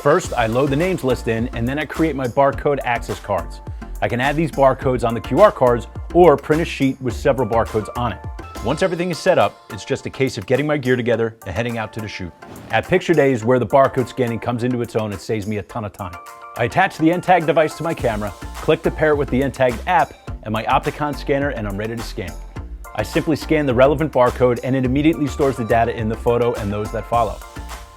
First, I load the names list in, and then I create my barcode access cards. I can add these barcodes on the QR cards or print a sheet with several barcodes on it. Once everything is set up, it's just a case of getting my gear together and heading out to the shoot. At picture day is where the barcode scanning comes into its own and saves me a ton of time. I attach the Entagged device to my camera, click to pair it with the Entagged app and my Opticon scanner, and I'm ready to scan. I simply scan the relevant barcode and it immediately stores the data in the photo and those that follow.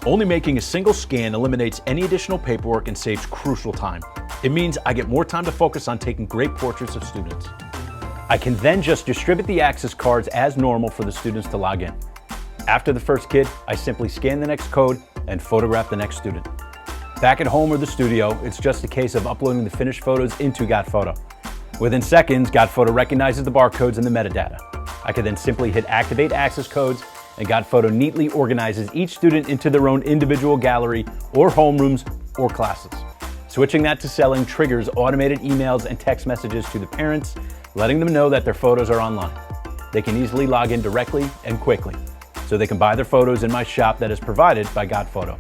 Only making a single scan eliminates any additional paperwork and saves crucial time. It means I get more time to focus on taking great portraits of students. I can then just distribute the access cards as normal for the students to log in. After the first kid, I simply scan the next code and photograph the next student. Back at home or the studio, it's just a case of uploading the finished photos into GotPhoto. Within seconds, GotPhoto recognizes the barcodes and the metadata. I can then simply hit Activate Access Codes, and GotPhoto neatly organizes each student into their own individual gallery or homerooms or classes. Switching that to selling triggers automated emails and text messages to the parents, letting them know that their photos are online. They can easily log in directly and quickly, so they can buy their photos in my shop that is provided by GotPhoto.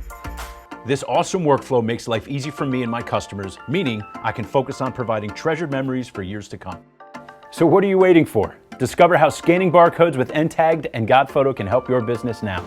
This awesome workflow makes life easy for me and my customers, meaning I can focus on providing treasured memories for years to come. So what are you waiting for? Discover how scanning barcodes with Entagged and GotPhoto can help your business now.